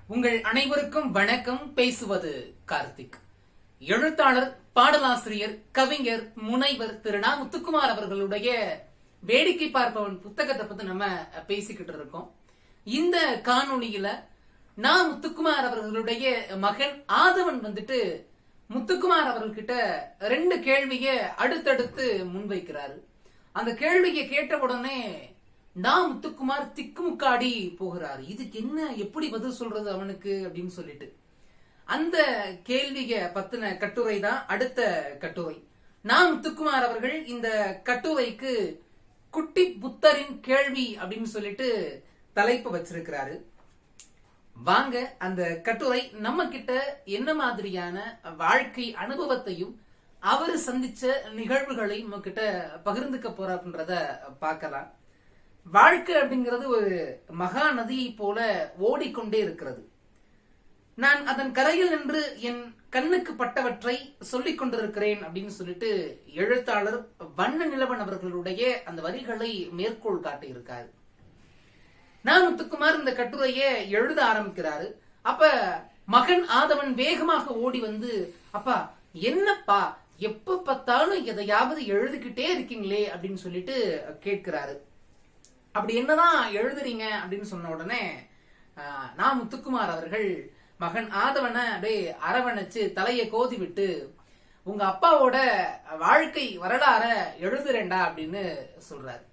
உங்கள் அனைவருக்கும் வணக்கம். பேசுவது கார்த்திக். எழுத்தாளர், பாடலாசிரியர், கவிஞர், முனைவர் திரு நா. முத்துக்குமார் அவர்களுடைய வேடிக்கை பார்ப்பவன் புத்தகத்தை பத்தி நம்ம பேசிக்கிட்டு இருக்கோம். இந்த காணொளியில நா. முத்துக்குமார் அவர்களுடைய மகன் ஆதவன் முத்துக்குமார் அவர்கிட்ட 2 கேள்விய அடுத்தடுத்து முன்வைக்கிறாரு. அந்த கேள்வியை கேட்ட உடனே நா. முத்துக்குமார் திக்குமுக்காடி போகிறாரு. இதுக்கு என்ன, எப்படி பதில் சொல்றது அவனுக்கு அப்படின்னு சொல்லிட்டு அந்த கேள்விய பத்தின கட்டுரை தான் அடுத்த கட்டுரை. நா. முத்துக்குமார் அவர்கள் இந்த கட்டுரைக்கு குட்டி புத்தரின் கேள்வி அப்படின்னு சொல்லிட்டு தலைப்பு வச்சிருக்கிறாரு. வாங்க அந்த கட்டுரை நம்ம கிட்ட என்ன மாதிரியான வாழ்க்கை அனுபவத்தையும் அவரு சந்திச்ச நிகழ்வுகளை நம்ம கிட்ட பகிர்ந்துக்க போறன்றத பார்க்கலாம். வாழ்க்கை அப்படிங்கிறது ஒரு மகா நதியை போல ஓடிக்கொண்டே இருக்கிறது. நான் அதன் கரையில் நின்று என் கண்ணுக்கு பட்டவற்றை சொல்லிக் கொண்டிருக்கிறேன் அப்படின்னு சொல்லிட்டு எழுத்தாளர் வண்ண நிலவன் அவர்களுடைய அந்த வரிகளை மேற்கோள் காட்டியிருக்காரு. நா. முத்துக்குமார் இந்த கட்டுரையை எழுத ஆரம்பிக்கிறாரு. அப்ப மகன் ஆதவன் வேகமாக ஓடி வந்து, அப்பா என்னப்பா எப்ப பார்த்தாலும் எதையாவது எழுதிக்கிட்டே இருக்கீங்களே அப்படின்னு சொல்லிட்டு கேட்கிறாரு. அப்படி என்னதான் எழுதுறீங்க அப்படின்னு சொன்ன உடனே நா. முத்துக்குமார் அவர்கள் மகன் ஆதவனை அப்படியே அரவணைச்சு தலையை கோதி விட்டு, உங்க அப்பாவோட வாழ்க்கை வரலாற எழுதுறேன்டா அப்படின்னு சொல்றாரு.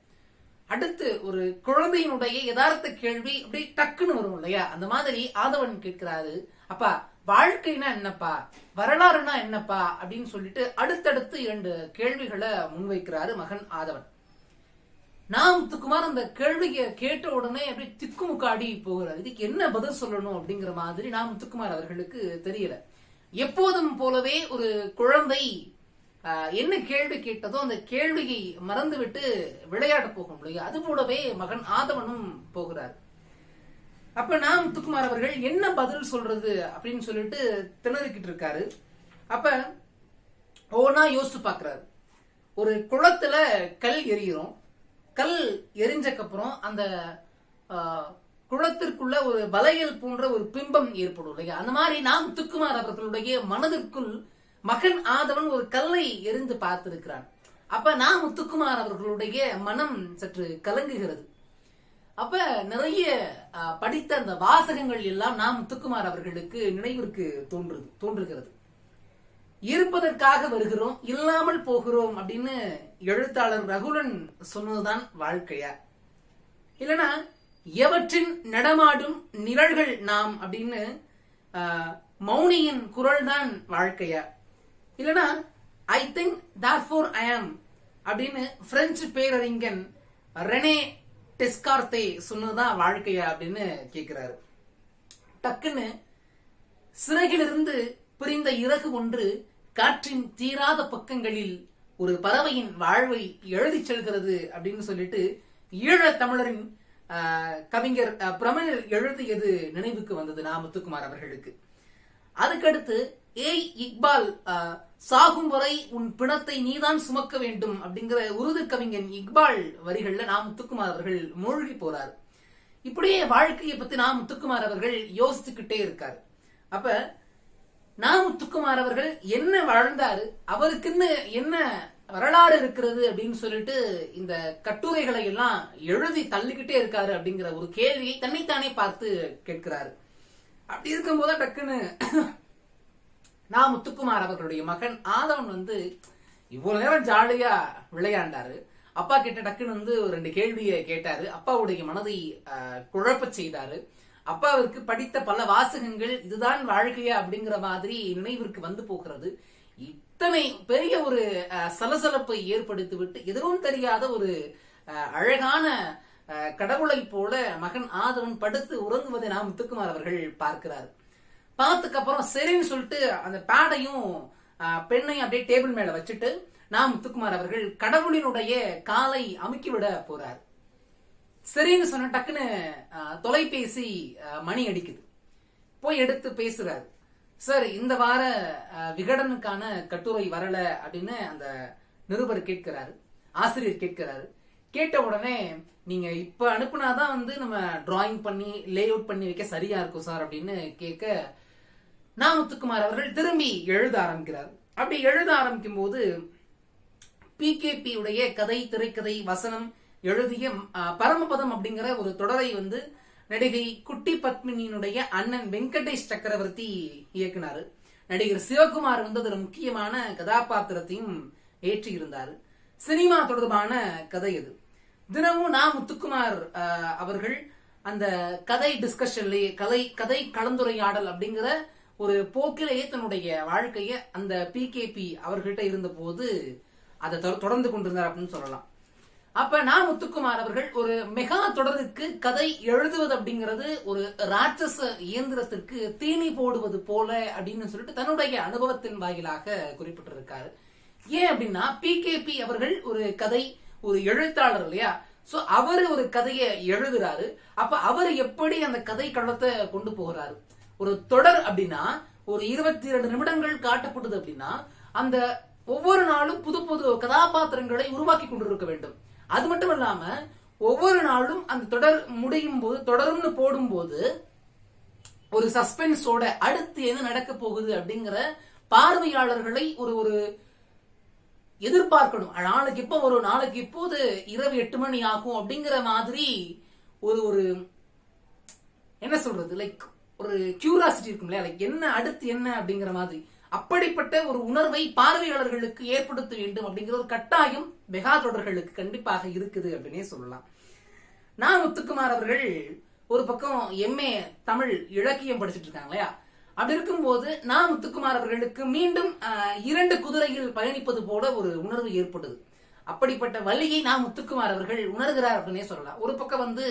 அடுத்து ஒரு குழந்தையினுடைய யதார்த்த கேள்வி அப்படி டக்குன்னு வரும் இல்லையா, அந்த மாதிரி ஆதவன் கேட்கிறாரு, அப்பா வாழ்க்கைனா என்னப்பா, வரலாறுனா என்னப்பா அப்படின்னு சொல்லிட்டு அடுத்தடுத்து 2 கேள்விகளை முன்வைக்கிறாரு மகன் ஆதவன். நா. முத்துக்குமார் அந்த கேள்வியை கேட்ட உடனே அப்படி திக்குமுக்காடி போகிறார். இதுக்கு என்ன பதில் சொல்லணும் அப்படிங்கிற மாதிரி நா. முத்துக்குமார் அவர்களுக்கு தெரியல. எப்போதும் போலவே ஒரு குழந்தை என்ன கேள்வி கேட்டதோ அந்த கேள்வியை மறந்துவிட்டு விளையாட போகும் இல்லையா, அது போலவே மகன் ஆதவனும் போகிறார். அப்ப நா. முத்துக்குமார் அவர்கள் என்ன பதில் சொல்றது அப்படின்னு சொல்லிட்டு திணறிக்கிட்டு இருக்காரு. அப்ப ஒவ்வொன்னா யோசிச்சு பாக்குறாரு. ஒரு குளத்துல கல் எரியிறோம். கல் எரிஞ்சக்கப்புறம் அந்த குளத்திற்குள்ள ஒரு வளையல் போன்ற ஒரு பிம்பம் ஏற்படும் இல்லையா, அந்த மாதிரி நா. முத்துக்குமார் அவர்களுடைய மனதிற்குள் மகன் ஆதவன் ஒரு கல்லை எரிந்து பார்த்திருக்கிறான். அப்ப நா. முத்துக்குமார் அவர்களுடைய மனம் சற்று கலங்குகிறது. அப்ப நிறைய படித்த அந்த வாசகங்கள் எல்லாம் நா. முத்துக்குமார் அவர்களுக்கு நினைவிற்கு தோன்றுகிறது. இருப்பதற்காக வருகிறோம், இல்லாமல் போகிறோம் அப்படின்னு எழுத்தாளர் ரகுலன் சொன்னதுதான் வாழ்க்கையா, இல்லனா எவற்றின் நடமாடும் நிழல்கள் நாம் அப்படின்னு மௌனியின் குரல் தான் வாழ்க்கையா, இல்லனா I think therefore I am அப்படின்னு பிரெஞ்சு பேரறிஞன் ரெனே டெஸ்கார்த்தே சொன்னதுதான் வாழ்க்கையா அப்படின்னு கேட்கிறாரு. டக்குன்னு சிறகிலிருந்து பிரிந்த இறகு ஒன்று காற்றின் தீராத பக்கங்களில் ஒரு பறவையின் வாழ்வை எழுதி செல்கிறது அப்படின்னு சொல்லிட்டு ஈழ தமிழரின் கவிஞர் பிரமிழ் எழுதியது நினைவுக்கு வந்தது நா. முத்துக்குமார் அவர்களுக்கு. அதுக்கடுத்து ஏய் இக்பால், சாகும் வரை உன் பிணத்தை நீதான் சுமக்க வேண்டும் அப்படிங்கிற உருது கவிஞன் இக்பால் வரிகள்ல நா. முத்துக்குமார் அவர்கள் மூழ்கி போறாரு. இப்படியே வாழ்க்கையை பத்தி நா. முத்துக்குமார் அவர்கள் யோசிச்சுக்கிட்டே இருக்காரு. அப்ப நா. முத்துக்குமார் அவர்கள் என்ன வாழ்ந்தாரு, அவருக்குன்னு என்ன வரலாறு இருக்கிறது அப்படின்னு சொல்லிட்டு இந்த கட்டுரைகளை எல்லாம் எழுதி தள்ளிக்கிட்டே இருக்காரு அப்படிங்கிற ஒரு கேள்வியை தன்னைத்தானே பார்த்து கேட்கிறாரு. அப்படி இருக்கும்போது டக்குன்னு நா. முத்துக்குமார் அவர்களுடைய மகன் ஆதவன் இவ்வளவு நேரம் ஜாலியா விளையாண்டாரு. அப்பா கிட்ட டக்குன்னு ஒரு 2 கேள்வியை கேட்டாரு. அப்பாவுடைய மனதை குழப்ப செய்தாரு. அப்பாவிற்கு படித்த பல வாசகங்கள் இதுதான் வாழ்க்கையா அப்படிங்கிற மாதிரி நினைவிற்கு வந்து போகிறது. இத்தனை பெரிய ஒரு சலசலப்பை ஏற்படுத்திவிட்டு எதுவும் தெரியாத ஒரு அழகான கடவுளை போல மகன் ஆதவன் படுத்து உறங்குவதை நா. முத்துக்குமார் அவர்கள் பார்க்கிறார். பார்த்ததுக்கு அப்புறம் சரின்னு சொல்லிட்டு அந்த பேடையும் பெண்ணையும் அப்படியே டேபிள் மேல வச்சுட்டு நா. முத்துக்குமார் அவர்கள் கடவுளினுடைய காலை அமுக்கிவிட போறார். சரின்னு சொன்ன டக்குன்னு தொலைபேசி மணி அடிக்குது. போய் எடுத்து பேசுறாரு. சார், இந்த வார விகடனுக்கான கட்டுரை வரல அப்படின்னு அந்த நிருபர் கேட்கிறாரு, ஆசிரியர் கேட்கிறாரு. கேட்ட உடனே நீங்க இப்ப அனுப்புனாதான் வந்து நம்ம டிராயிங் பண்ணி லே அவுட் பண்ணி வைக்க சரியா இருக்கும் சார் அப்படின்னு கேட்க, நா. முத்துக்குமார் அவர்கள் திரும்பி எழுத ஆரம்பிக்கிறார். அப்படி எழுத ஆரம்பிக்கும் போது PKP உடைய கதை, திரைக்கதை, வசனம் எழுதிய பரமபதம் அப்படிங்கிற ஒரு தொடரை வந்து நடிகை குட்டி பத்மினியினுடைய அண்ணன் வெங்கடேஷ் சக்கரவர்த்தி இயக்குனாரு. நடிகர் சிவகுமார் வந்து அதுல முக்கியமான கதாபாத்திரத்தையும் ஏற்றி இருந்தாரு. சினிமா தொடர்பான கதை இது. தினமும் நா. முத்துக்குமார் அவர்கள் அந்த கதை டிஸ்கஷன்லயே கதை கலந்துரையாடல் அப்படிங்கிற ஒரு போக்கிலேயே தன்னுடைய வாழ்க்கைய அந்த PKP அவர்கிட்ட இருந்த போது அதை தொடர்ந்து கொண்டிருந்தார் அப்படின்னு சொல்லலாம். அப்ப நா. முத்துக்குமார் அவர்கள் ஒரு மெகா தொடருக்கு கதை எழுதுவது அப்படிங்கிறது ஒரு ராட்சச இயந்திரத்திற்கு தீனி போடுவது போல அப்படின்னு சொல்லிட்டு தன்னுடைய அனுபவத்தின் வாயிலாக குறிப்பிட்டிருக்காரு. ஏன் அப்படின்னா PKP அவர்கள் ஒரு கதை, ஒரு எழுத்தாளர் இல்லையா? சோ அவரு ஒரு கதையை எழுதுறாரு. அப்ப அவர் எப்படி அந்த கதை களத்தை கொண்டு போகிறாரு? ஒரு தொடர் அப்படின்னா ஒரு 22 நிமிடங்கள் காட்டப்படுது அப்படின்னா அந்த ஒவ்வொரு நாளும் புது புது கதாபாத்திரங்களை உருவாக்கி கொண்டிருக்க வேண்டும். அது மட்டும் இல்லாம ஒவ்வொரு நாளும் அந்த தொடர் முடியும் போது, தொடரும்னு போடும்போது ஒரு சஸ்பென்ஸோட அடுத்து என்ன நடக்க போகுது அப்படிங்கிற பார்வையாளர்களை ஒரு எதிர்பார்க்கணும். நாளைக்கு எப்போ வரும், நாளைக்கு இப்போது இரவு 8 மணி ஆகும் அப்படிங்கிற மாதிரி ஒரு என்ன சொல்றது, லைக் ஒரு கியூரியாசிட்டி இருக்கும் இல்லையா? லைக் என்ன அடுத்து என்ன அப்படிங்கிற மாதிரி அப்படிப்பட்ட ஒரு உணர்வை பார்வையாளர்களுக்கு ஏற்படுத்த வேண்டும் அப்படிங்கிற ஒரு கட்டாயம் மெகா தொடர்களுக்கு கண்டிப்பாக இருக்குது அப்படின்னே சொல்லலாம். நா. முத்துக்குமார் அவர்கள் ஒரு பக்கம் MA தமிழ் இலக்கியம் படிச்சுட்டு இருக்காங்க இல்லையா? அப்படி இருக்கும்போது நா. முத்துக்குமார் அவர்களுக்கு மீண்டும் 2 குதிரையில் பயணிப்பது போல ஒரு உணர்வு ஏற்படுது. அப்படிப்பட்ட வழியை நா. முத்துக்குமார் அவர்கள் உணர்கிறார் அப்படின்னே சொல்லலாம். ஒரு பக்கம் வந்து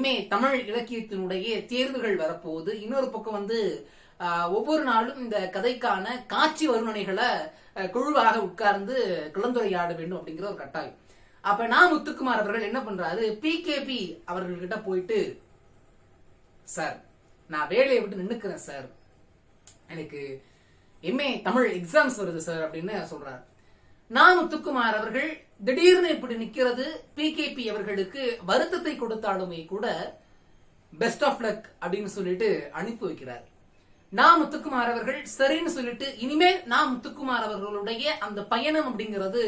MA தமிழ் இலக்கியத்தினுடைய தேர்வுகள் வரப்போகுது, இன்னொரு பக்கம் வந்து ஒவ்வொரு நாளும் இந்த கதைக்கான காட்சி வர்ணனைகளை குழுவாக உட்கார்ந்து கலந்துரையாட வேண்டும் அப்படிங்கிற ஒரு கட்டாயம். அப்ப நா. முத்துக்குமார் அவர்கள் என்ன பண்றாரு, PKP அவர்கள்கிட்ட போயிட்டு, சார் நான் வேலையை விட்டு நின்னுக்கிறேன் சார், எனக்கு MA தமிழ் எக்ஸாம்ஸ் வருது சார் அப்படின்னு சொல்றாரு. நா. முத்துக்குமார் அவர்கள் திடீர்னு இப்படி நிக்கிறது PKP அவர்களுக்கு வருத்தத்தை கொடுத்தாலுமே கூட பெஸ்ட் ஆஃப் லக் அப்படின்னு சொல்லிட்டு அனுப்பி வைக்கிறார். நா. முத்துக்குமார் அவர்கள் சரின்னு சொல்லிட்டு இனிமேல் நா. முத்துக்குமார் அவர்களுடைய அந்த பயணம் அப்படிங்கிறது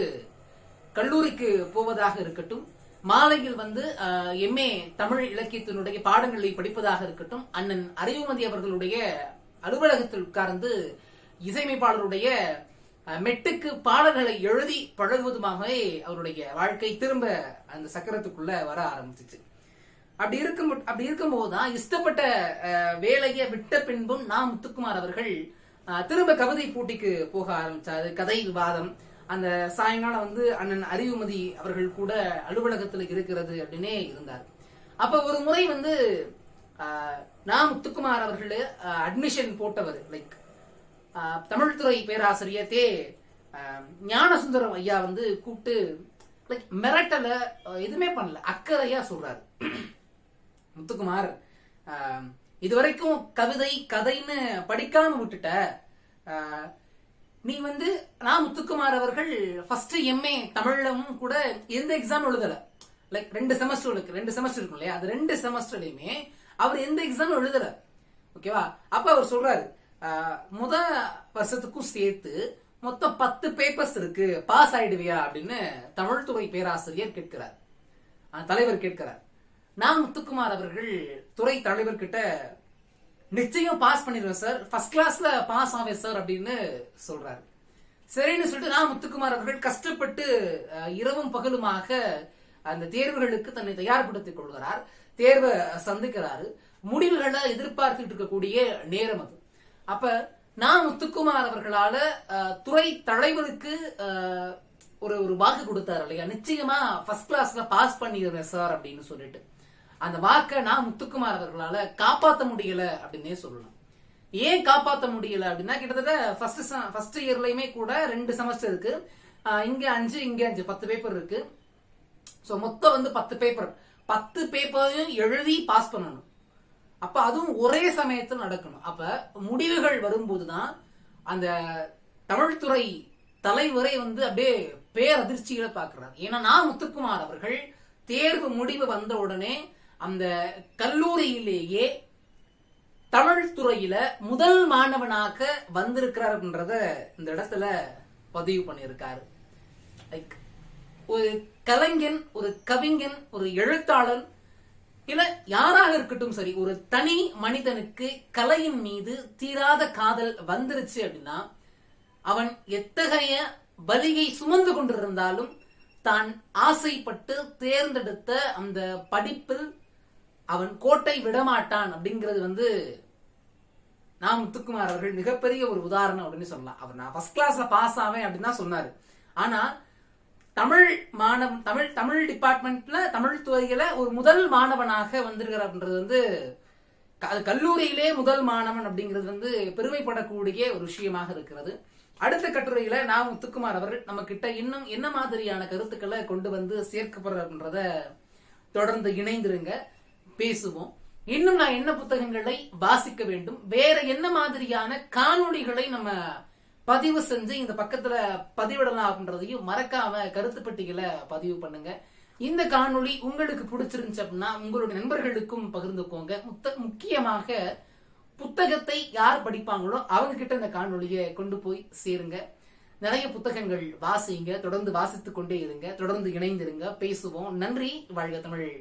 கல்லூரிக்கு போவதாக இருக்கட்டும், மாலையில் வந்து MA தமிழ் இலக்கியத்தினுடைய பாடங்களை படிப்பதாக இருக்கட்டும், அண்ணன் அறிவுமதி அவர்களுடைய அலுவலகத்தில் உட்கார்ந்து இசையமைப்பாளருடைய மெட்டுக்கு பாடல்களை எழுதி பழகுவதுமாகவே அவருடைய வாழ்க்கை திரும்ப அந்த சக்கரத்துக்குள்ள வர ஆரம்பிச்சிச்சு. அப்படி இருக்கும்போதுதான் இஷ்டப்பட்ட வேலையை விட்ட பின்பும் நா. முத்துக்குமார் அவர்கள் திரும்ப கவிதை போட்டிக்கு போக ஆரம்பிச்சாரு. கதை விவாதம் அந்த சாயங்காலம் வந்து அண்ணன் அறிவுமதி அவர்கள் கூட அலுவலகத்துல இருக்கிறது அப்படின்னே இருந்தார். அப்ப ஒரு முறை வந்து நா. முத்துக்குமார் அவர்கள் அட்மிஷன் போட்டவர், லைக் தமிழ்துறை பேராசிரியர் ஞானசுந்தரம் ஐயா வந்து கூப்பிட்டு லைக் மிரட்டல, எதுவுமே பண்ணல, அக்கறையா சொல்றாரு, முத்துக்குமார் இதுவரைக்கும் கதைன்னு படிக்காம விட்டுட்ட, நீ வந்து நா. முத்துக்குமார் அவர்கள் ஃபர்ஸ்ட் MA தமிழ்லும் கூட எந்த எக்ஸாம் எழுதல, லைக் 2 செமஸ்டர் இருக்கும் இல்லையா? அது 2 செமஸ்டர்லயுமே அவர் எந்த எக்ஸாம் எழுதல. ஓகேவா? அப்ப அவர் சொல்றாரு, முத வருஷத்துக்கும் சேர்த்து மொத்தம் 10 பேப்பர்ஸ் இருக்கு, பாஸ் ஆயிடுவியா அப்படின்னு தமிழ்துறை பேராசிரியர் கேட்கிறார், தலைவர் கேட்கிறார். நா. முத்துக்குமார் அவர்கள் துறை தலைவர் கிட்ட நிச்சயம் பாஸ் பண்ணிடுவேன் சார், ஃபர்ஸ்ட் கிளாஸ்ல பாஸ் ஆவேன் சார் அப்படின்னு சொல்றாரு. சரின்னு சொல்லிட்டு நா. முத்துக்குமார் அவர்கள் கஷ்டப்பட்டு இரவும் பகலுமாக அந்த தேர்வுகளுக்கு தன்னை தயார்படுத்திக் கொள்கிறார். தேர்வை சந்திக்கிறாரு. முடிவுகளை எதிர்பார்த்துட்டு இருக்கக்கூடிய நேரம் அது. அப்ப நா. முத்துக்குமார் அவர்களால துறை தலைவருக்கு ஒரு வாக்கு கொடுத்தாரு இல்லையா, நிச்சயமா ஃபர்ஸ்ட் கிளாஸ்ல பாஸ் பண்ணிடுறேன் சார் அப்படின்னு சொல்லிட்டு. அந்த வாக்கை நா. முத்துக்குமார் அவர்களால காப்பாற்ற முடியல அப்படின்னே சொல்லலாம். ஏன் காப்பாற்ற முடியல அப்படின்னா, கிட்டத்தட்ட ஃபர்ஸ்ட் இயர்லயுமே கூட 2 செமஸ்டர் இருக்கு, இங்க 5 இங்க 5 10 பேப்பர் இருக்கு. சோ மொத்தம் வந்து 10 பேப்பர், 10 பேப்பரையும் எழுதி பாஸ் பண்ணணும். அப்ப அதுவும் ஒரே சமயத்தில் நடக்கணும். அப்ப முடிவுகள் வரும்போதுதான் அந்த தமிழ்துறை தலைவரை அப்படியே பேரதிர்ச்சியில பாக்குறாரு. ஏன்னா நான் முத்துக்குமார் அவர்கள் தேர்வு முடிவு வந்த உடனே அந்த கல்லூரியிலேயே தமிழ் துறையில முதல் மாணவனாக வந்திருக்கிறாருன்றத இந்த இடத்துல பதிவு பண்ணியிருக்காரு. ஒரு கலைஞன், ஒரு கவிஞன், ஒரு எழுத்தாளன், இல்ல யாராக இருக்கட்டும் சரி, ஒரு தனி மனிதனுக்கு கலையின் மீது தீராத காதல் வந்துருச்சு அப்படின்னா அவன் எத்தகைய வலியை சுமந்து கொண்டிருந்தாலும் தான் ஆசைப்பட்டு தேர்ந்தெடுத்த அந்த படிப்பில் அவன் கோட்டை விடமாட்டான் அப்படிங்கிறது நான் முத்துக்குமார் அவர்கள் மிகப்பெரிய ஒரு உதாரணம் அப்படின்னு சொல்லலாம். அவர் நான் ஃபர்ஸ்ட் கிளாஸ்ல பாஸ் ஆவேன் அப்படின்னு தான் சொன்னாரு. ஆனா தமிழ் டிபார்ட்மெண்ட்ல தமிழ் துறையில ஒரு முதல் மாணவனாக வந்திருக்கிறார்ன்றது கல்லூரியிலே முதல் மாணவன் அப்படிங்கிறது பெருமைப்படக்கூடிய ஒரு விஷயமாக இருக்கிறது. அடுத்த கட்டுரையில நான் முத்துக்குமார் அவர்கள் நம்ம கிட்ட இன்னும் என்ன மாதிரியான கருத்துக்களை கொண்டு சேர்க்கப்படுறத தொடர்ந்து இணைந்திருங்க, பேசுவோம். இன்னும் நான் என்ன புத்தகங்களை வாசிக்க வேண்டும், வேற என்ன மாதிரியான காணொளிகளை நம்ம பதிவு செஞ்சு இந்த பக்கத்துல பதிவிடலாம் அப்படின்றதையும் மறக்காம கருத்து பெட்டிகளை பதிவு பண்ணுங்க. இந்த காணொளி உங்களுக்கு பிடிச்சிருந்துச்சு அப்படின்னா உங்களுடைய நண்பர்களுக்கும் பகிர்ந்துக்கோங்க. முக்கியமாக புத்தகத்தை யார் படிப்பாங்களோ அவங்க கிட்ட இந்த காணொளியை கொண்டு போய் சேருங்க. நிறைய புத்தகங்கள் வாசிங்க, தொடர்ந்து வாசித்துக் கொண்டே இருங்க, தொடர்ந்து இணைந்திருங்க, பேசுவோம். நன்றி. வாழ்க தமிழ்.